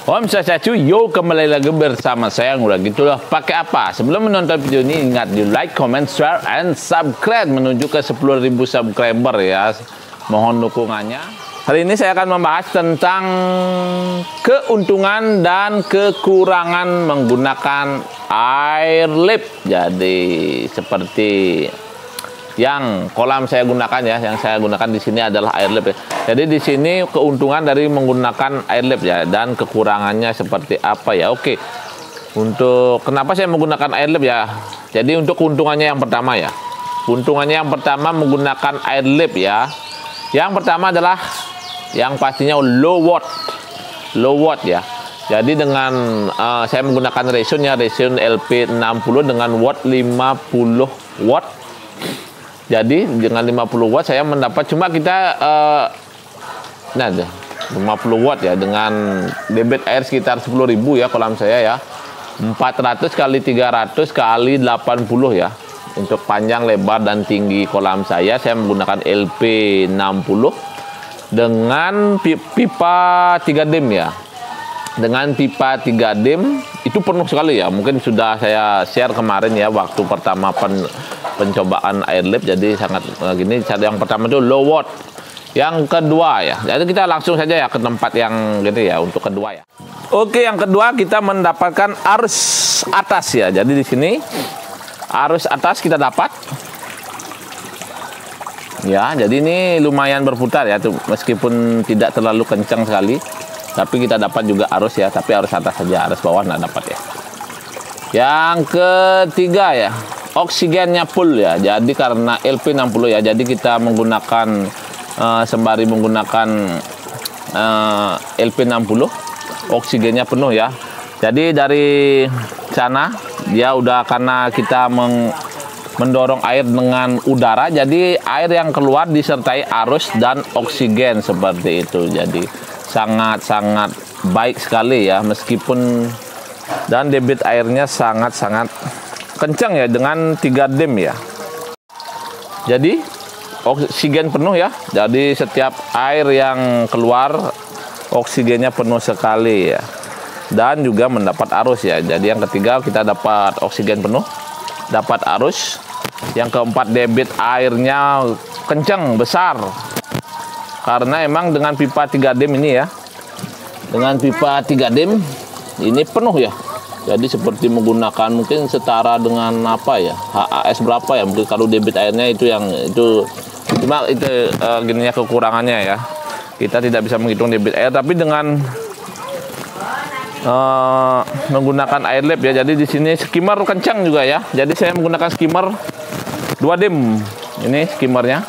Om Swastiastu, yo kembali lagi bersama saya Ngurah. Gitulah pakai apa? Sebelum menonton video ini ingat di like, comment, share, and subscribe menuju ke 10.000 subscriber ya. Mohon dukungannya. Hari ini saya akan membahas tentang keuntungan dan kekurangan menggunakan air lip. Jadi seperti yang kolam saya gunakan ya, yang saya gunakan di sini adalah air lip ya. Jadi di sini keuntungan dari menggunakan air lip ya, dan kekurangannya seperti apa ya. Oke. Untuk kenapa saya menggunakan air lip ya? Jadi untuk keuntungannya yang pertama ya. Keuntungannya yang pertama menggunakan air lip ya. Yang pertama adalah yang pastinya low watt ya. Jadi dengan saya menggunakan Resun ya, Resun LP60 dengan watt 50 watt. Jadi dengan 50 watt saya mendapat, cuma kita 50 watt ya, dengan debit air sekitar 10.000 ya kolam saya ya. 400 kali 300 kali 80 ya. Untuk panjang, lebar, dan tinggi kolam saya menggunakan LP60 dengan pipa 3 dim ya. Dengan pipa 3 dim itu penuh sekali ya. Mungkin sudah saya share kemarin ya waktu pertama pencobaan air lip. Jadi sangat gini. Yang pertama itu low watt. Yang kedua ya. Jadi kita langsung saja ya ke tempat yang gitu ya untuk kedua ya. Oke, yang kedua kita mendapatkan arus atas ya. Jadi di sini arus atas kita dapat. Ya, jadi ini lumayan berputar ya, tuh meskipun tidak terlalu kencang sekali. Tapi kita dapat juga arus ya, tapi arus atas saja, arus bawah nggak dapat ya. Yang ketiga ya, oksigennya full ya. Jadi karena LP60 ya, jadi kita menggunakan sembari menggunakan LP60 oksigennya penuh ya. Jadi dari sana dia udah, karena kita mendorong air dengan udara, jadi air yang keluar disertai arus dan oksigen seperti itu. Jadi sangat-sangat baik sekali ya, meskipun dan debit airnya sangat-sangat kencang ya dengan 3 dim ya. Jadi oksigen penuh ya. Jadi setiap air yang keluar oksigennya penuh sekali ya. Dan juga mendapat arus ya. Jadi yang ketiga kita dapat oksigen penuh, dapat arus. Yang keempat debit airnya kencang, besar. Karena emang dengan pipa 3 dim ini ya. Dengan pipa 3 dim ini penuh ya. Jadi seperti menggunakan mungkin setara dengan apa ya? HAS berapa ya? Mungkin kalau debit airnya itu yang itu cuma itu gininya kekurangannya ya. Kita tidak bisa menghitung debit air, tapi dengan menggunakan air lip ya. Jadi di sini skimmer kencang juga ya. Jadi saya menggunakan skimmer 2 dim. Ini skimmernya.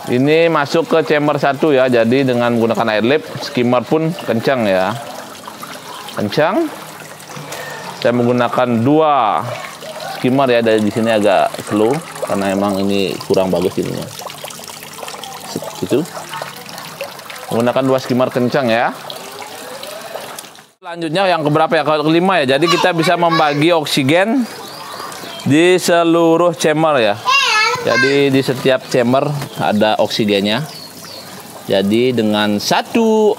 Ini masuk ke chamber 1 ya. Jadi dengan menggunakan air lip, skimmer pun kencang ya. Kencang. Saya menggunakan 2 skimmer ya. Dari di sini agak slow karena emang ini kurang bagus ininya. Itu. Menggunakan 2 skimmer kencang ya. Selanjutnya yang keberapa ya? Kalau kelima ya. Jadi kita bisa membagi oksigen di seluruh chamber ya. Jadi di setiap chamber ada oksigennya. Jadi dengan satu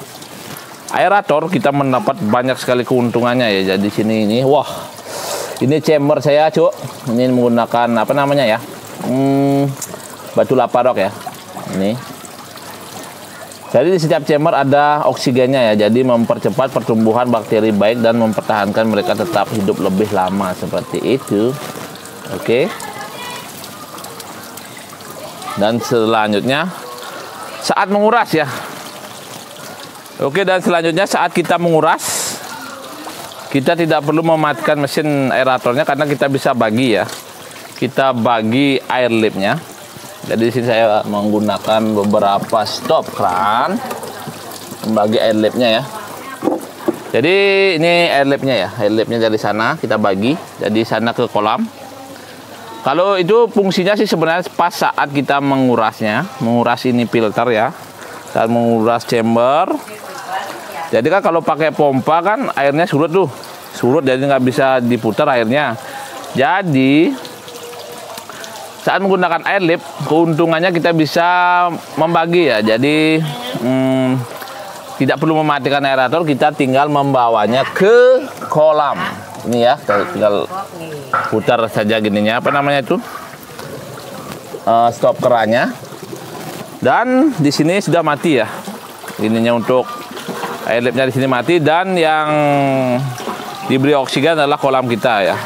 aerator kita mendapat banyak sekali keuntungannya ya. Jadi sini ini, wah, ini chamber saya cuk. Ini menggunakan apa namanya ya? Batu laparok ya. Ini. Jadi di setiap chamber ada oksigennya ya. Jadi mempercepat pertumbuhan bakteri baik dan mempertahankan mereka tetap hidup lebih lama seperti itu. Oke. Dan selanjutnya saat menguras ya. Oke, dan selanjutnya saat kita menguras, kita tidak perlu mematikan mesin aeratornya karena kita bisa bagi ya. Kita bagi air lipnya. Jadi di sini saya menggunakan beberapa stop kran membagi air lipnya ya. Jadi ini air lipnya ya. Air lipnya dari sana kita bagi. Jadi sana ke kolam. Kalau itu fungsinya sih sebenarnya pas saat kita mengurasnya, menguras ini filter ya, saat menguras chamber. Jadi kan kalau pakai pompa kan airnya surut tuh, surut jadi nggak bisa diputar airnya. Jadi saat menggunakan air lip, keuntungannya kita bisa membagi ya. Jadi tidak perlu mematikan aerator, kita tinggal membawanya ke kolam. Ini ya, kita tinggal putar saja gininya, apa namanya itu? Stop kerannya. Dan di sini sudah mati ya. Ininya untuk air lapnya di sini mati, dan yang diberi oksigen adalah kolam kita ya.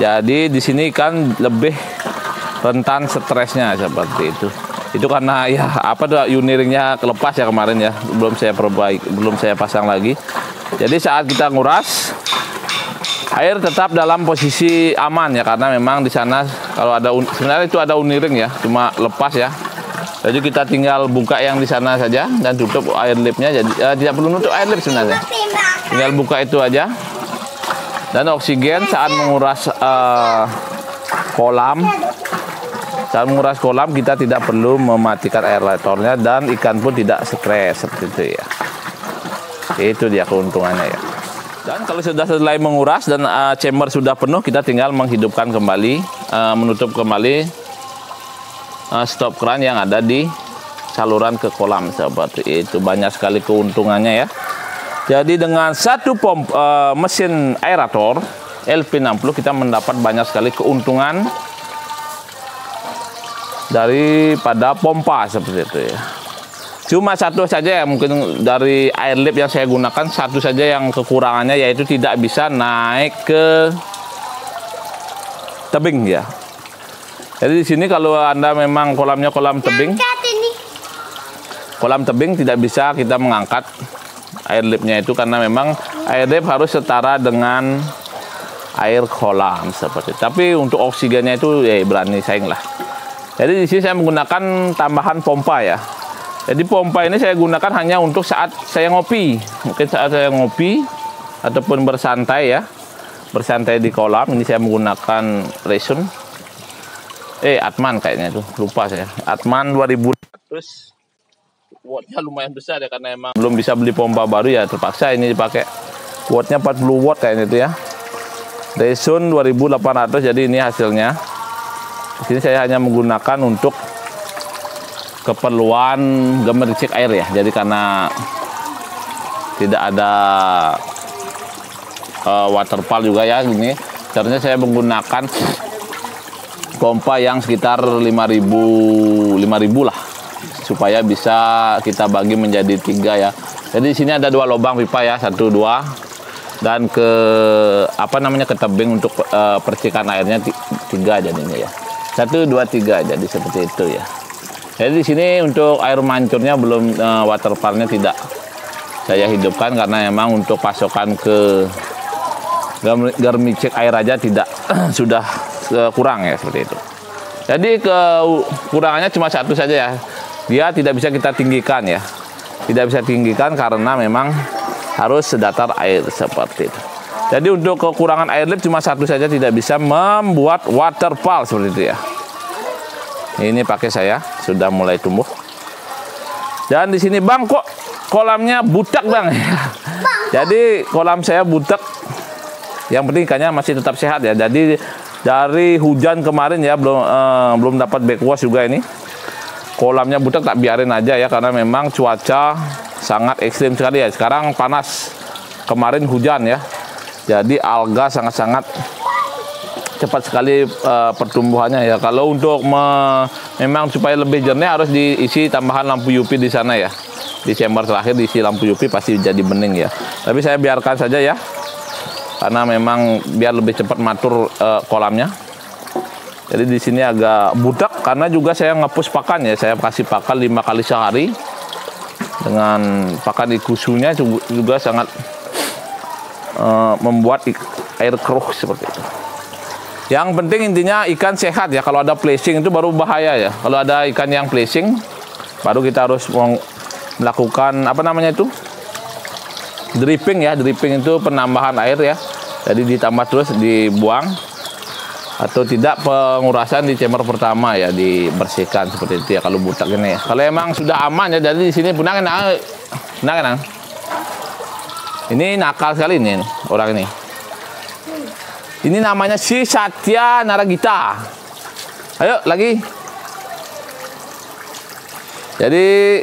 Jadi di sini ikan lebih rentan stresnya seperti itu. Itu karena ya apa tuh uniringnya kelepas ya kemarin ya, belum saya perbaiki, belum saya pasang lagi. Jadi saat kita nguras, air tetap dalam posisi aman ya, karena memang di sana kalau ada sebenarnya itu ada uniring ya, cuma lepas ya. Jadi kita tinggal buka yang di sana saja dan tutup air lipnya. Jadi tidak perlu nutup air lip sebenarnya. Tinggal buka itu aja. Dan oksigen saat menguras kolam. Saat menguras kolam kita tidak perlu mematikan aeratornya, dan ikan pun tidak stres seperti itu ya. Itu dia keuntungannya ya. Dan kalau sudah selesai menguras dan chamber sudah penuh, kita tinggal menghidupkan kembali, menutup kembali stop keran yang ada di saluran ke kolam seperti itu. Banyak sekali keuntungannya ya. Jadi dengan satu mesin aerator LP60 kita mendapat banyak sekali keuntungan daripada pompa seperti itu ya. Cuma satu saja ya, mungkin dari air lip yang saya gunakan satu saja yang kekurangannya, yaitu tidak bisa naik ke tebing ya. Jadi di sini kalau Anda memang kolamnya kolam tebing, tidak bisa kita mengangkat air lipnya itu, karena memang air lip harus setara dengan air kolam seperti itu. Tapi untuk oksigennya itu ya berani saing lah. Jadi di sini saya menggunakan tambahan pompa ya. Jadi pompa ini saya gunakan hanya untuk saat saya ngopi. Mungkin saat saya ngopi ataupun bersantai ya. Bersantai di kolam. Ini saya menggunakan Resun. Atman kayaknya itu. Lupa saya. Atman 2000. Terus wattnya lumayan besar ya, karena emang belum bisa beli pompa baru ya. Terpaksa ini dipakai. Wattnya 40 watt kayaknya itu ya. Resun 2800. Jadi ini hasilnya. Di sini saya hanya menggunakan untuk keperluan gemericik air ya. Jadi karena tidak ada waterfall juga ya, ini caranya saya menggunakan pompa yang sekitar 5.000 lah, supaya bisa kita bagi menjadi 3 ya. Jadi di sini ada 2 lubang pipa ya, 1, 2, dan ke ke tebing untuk percikan airnya 3 jadinya ya. 1, 2, 3 jadi seperti itu ya. Jadi di sini untuk air mancurnya belum, waterfallnya tidak saya hidupkan, karena memang untuk pasokan ke germicik air aja tidak sudah kurang ya, seperti itu. Jadi kekurangannya cuma satu saja ya, dia tidak bisa kita tinggikan ya, tidak bisa tinggikan karena memang harus sedatar air seperti itu. Jadi untuk kekurangan air lip cuma satu saja, tidak bisa membuat waterfall seperti itu ya. Ini pakai saya sudah mulai tumbuh. Dan di sini bang, kok kolamnya butak bang? Jadi kolam saya butak. Yang penting ikannya masih tetap sehat ya. Jadi dari hujan kemarin ya, belum dapat backwash juga ini. Kolamnya butak, tak biarin aja ya, karena memang cuaca sangat ekstrim sekali ya. Sekarang panas, kemarin hujan ya. Jadi alga sangat-sangat cepat sekali pertumbuhannya ya. Kalau untuk memang supaya lebih jernih harus diisi tambahan lampu UV di sana ya. Di chamber terakhir diisi lampu UV pasti jadi bening ya. Tapi saya biarkan saja ya, karena memang biar lebih cepat matur kolamnya. Jadi di sini agak budak karena juga saya ngepus pakan ya. Saya kasih pakan 5 kali sehari dengan pakan ikusunya juga sangat membuat air keruh seperti itu. Yang penting intinya ikan sehat ya. Kalau ada flashing itu baru bahaya ya. Kalau ada ikan yang flashing, baru kita harus melakukan dripping ya. Dripping itu penambahan air ya. Jadi ditambah terus dibuang, atau tidak pengurasan di chamber pertama ya, dibersihkan seperti itu ya. Kalau butak ini ya. Kalau emang sudah aman ya, jadi di sini punang. Ini nakal sekali ini orang ini. Ini namanya si Satya Naragita. Ayo lagi. Jadi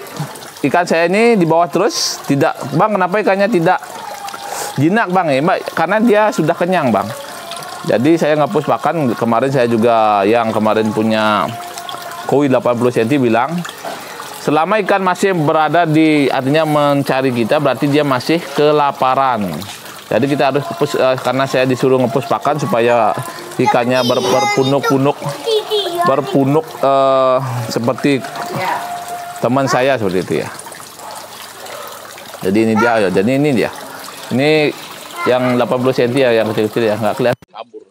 ikan saya ini di bawah terus. Tidak, Bang, kenapa ikannya tidak jinak, Bang? Ya, Mbak, karena dia sudah kenyang, Bang. Jadi saya ngapus pakan. Kemarin saya juga yang kemarin punya koi 80 cm bilang, selama ikan masih berada di, artinya mencari kita, berarti dia masih kelaparan. Jadi kita harus ngepus, karena saya disuruh ngepus pakan supaya ikannya berpunuk seperti teman saya seperti itu ya. Jadi ini dia ya. Jadi ini dia. Ini yang 80 cm ya, yang kecil-kecil ya, nggak kelihatan kabur.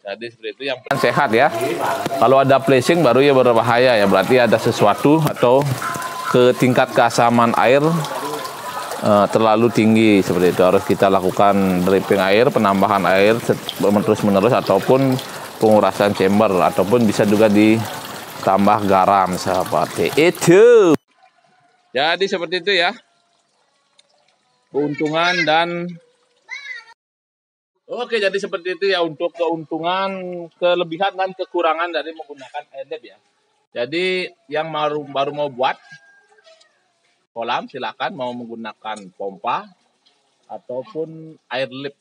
Jadi seperti itu, yang sehat ya. Kalau ada flashing baru ya berbahaya ya, berarti ada sesuatu atau ke tingkat keasaman air terlalu tinggi seperti itu. Harus kita lakukan dripping air, penambahan air terus-menerus, ataupun pengurasan chamber, ataupun bisa juga ditambah garam seperti itu. Jadi seperti itu ya, keuntungan dan oke, jadi seperti itu ya untuk keuntungan, kelebihan dan kekurangan dari menggunakan airlip ya. Jadi yang baru mau buat kolam, silakan mau menggunakan pompa ataupun airlip.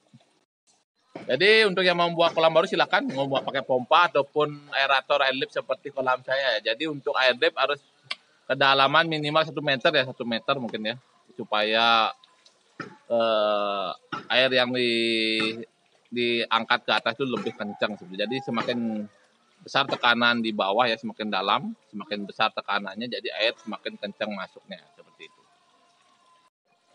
Jadi untuk yang mau buat kolam baru silakan mau buat pakai pompa ataupun aerator airlip seperti kolam saya ya. Jadi untuk airlip harus kedalaman minimal 1 meter ya, 1 meter mungkin ya, supaya air yang diangkat ke atas itu lebih kencang. Jadi semakin besar tekanan di bawah ya, semakin dalam, semakin besar tekanannya, jadi air semakin kencang masuknya seperti itu.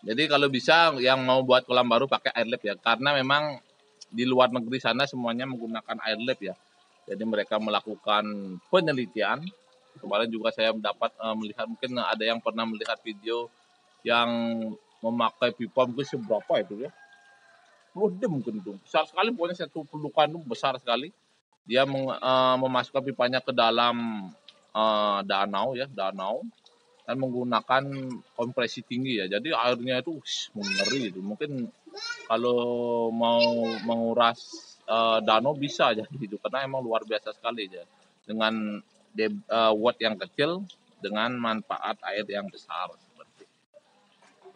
Jadi kalau bisa yang mau buat kolam baru pakai airlip ya, karena memang di luar negeri sana semuanya menggunakan airlip ya. Jadi mereka melakukan penelitian. Kemarin juga saya dapat melihat, mungkin ada yang pernah melihat video yang memakai pipa mungkin seberapa itu ya, 10 dem mungkin itu, besar sekali, pokoknya satu pelukan itu besar sekali. Dia memasukkan pipanya ke dalam danau ya, dan menggunakan kompresi tinggi ya. Jadi airnya itu mengeri itu. Mungkin kalau mau menguras danau bisa jadi itu, karena emang luar biasa sekali ya. Dengan watt yang kecil dengan manfaat air yang besar seperti itu.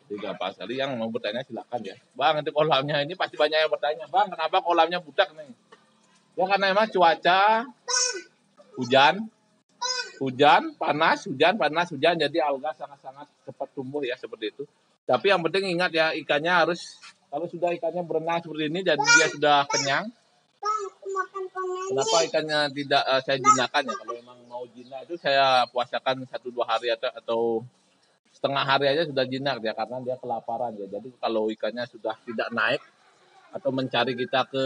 Jadi gampang sekali. Yang mau bertanya silakan ya, Bang. Nanti kolamnya ini pasti banyak yang bertanya, Bang, kenapa kolamnya budak nih? Ya karena memang cuaca hujan, panas, jadi alga sangat-sangat cepat tumbuh ya seperti itu. Tapi yang penting ingat ya, ikannya harus, kalau sudah ikannya berenang seperti ini, jadi dia sudah kenyang. Kenapa ikannya tidak saya jinakan ya? Kalau memang mau jinak itu saya puasakan 1-2 hari atau setengah hari aja sudah jinak ya, karena dia kelaparan ya. Jadi kalau ikannya sudah tidak naik atau mencari kita ke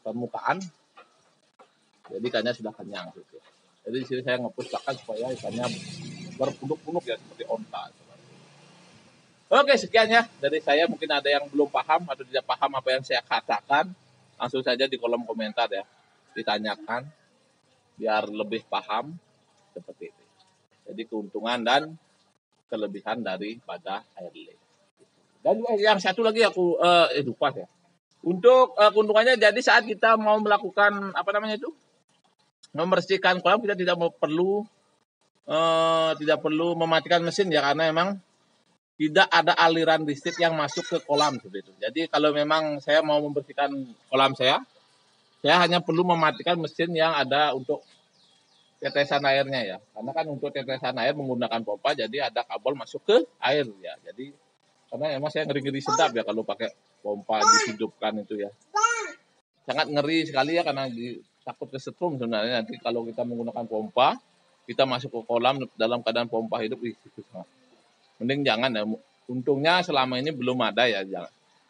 permukaan, jadi ikannya sudah kenyang gitu. Jadi di sini saya ngepus pakan supaya ikannya berpunuk-punuk ya, seperti onta. Oke, sekian ya dari saya. Mungkin ada yang belum paham atau tidak paham apa yang saya katakan, langsung saja di kolom komentar ya, ditanyakan biar lebih paham seperti itu. Jadi keuntungan dan kelebihan daripada airlip. Dan yang satu lagi aku lupa ya. Untuk keuntungannya, jadi saat kita mau melakukan apa namanya itu, membersihkan kolam, kita tidak perlu mematikan mesin ya, karena memang tidak ada aliran listrik yang masuk ke kolam seperti itu. Jadi kalau memang saya mau membersihkan kolam saya hanya perlu mematikan mesin yang ada untuk tetesan airnya ya. Karena kan untuk tetesan air menggunakan pompa, jadi ada kabel masuk ke air ya. Jadi karena memang saya ngeri-ngeri sedap ya kalau pakai pompa dihidupkan itu ya. Sangat ngeri sekali ya, karena takut kesetrum sebenarnya. Nanti kalau kita menggunakan pompa, kita masuk ke kolam dalam keadaan pompa hidup, mending jangan ya. Untungnya selama ini belum ada ya,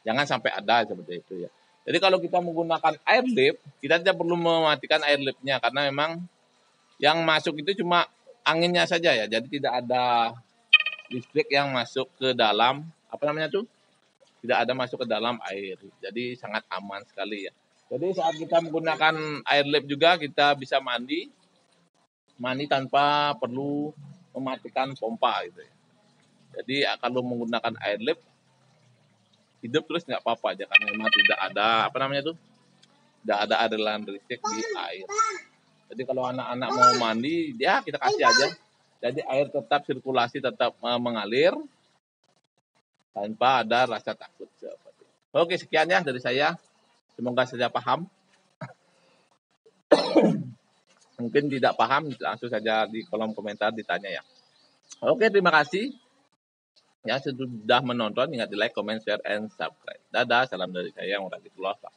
jangan sampai ada seperti itu ya. Jadi kalau kita menggunakan airlip, kita tidak perlu mematikan airlipnya, karena memang yang masuk itu cuma anginnya saja ya. Jadi tidak ada listrik yang masuk ke dalam, apa namanya tuh, tidak ada masuk ke dalam air. Jadi sangat aman sekali ya. Jadi saat kita menggunakan airlip juga kita bisa mandi tanpa perlu mematikan pompa gitu ya. Jadi kalau menggunakan airlip hidup terus nggak apa-apa aja, karena memang tidak ada apa namanya tuh, tidak ada aliran listrik di air. Jadi kalau anak-anak mau mandi, ya kita kasih aja Jadi air tetap sirkulasi, tetap mengalir tanpa ada rasa takut. Oke, sekian ya dari saya. Semoga saja paham. Mungkin tidak paham, langsung saja di kolom komentar ditanya ya. Oke, terima kasih. Ya, sudah menonton. Ingat di like, comment, share, and subscribe. Dadah, salam dari saya, warahmatullahi wabarakatuh.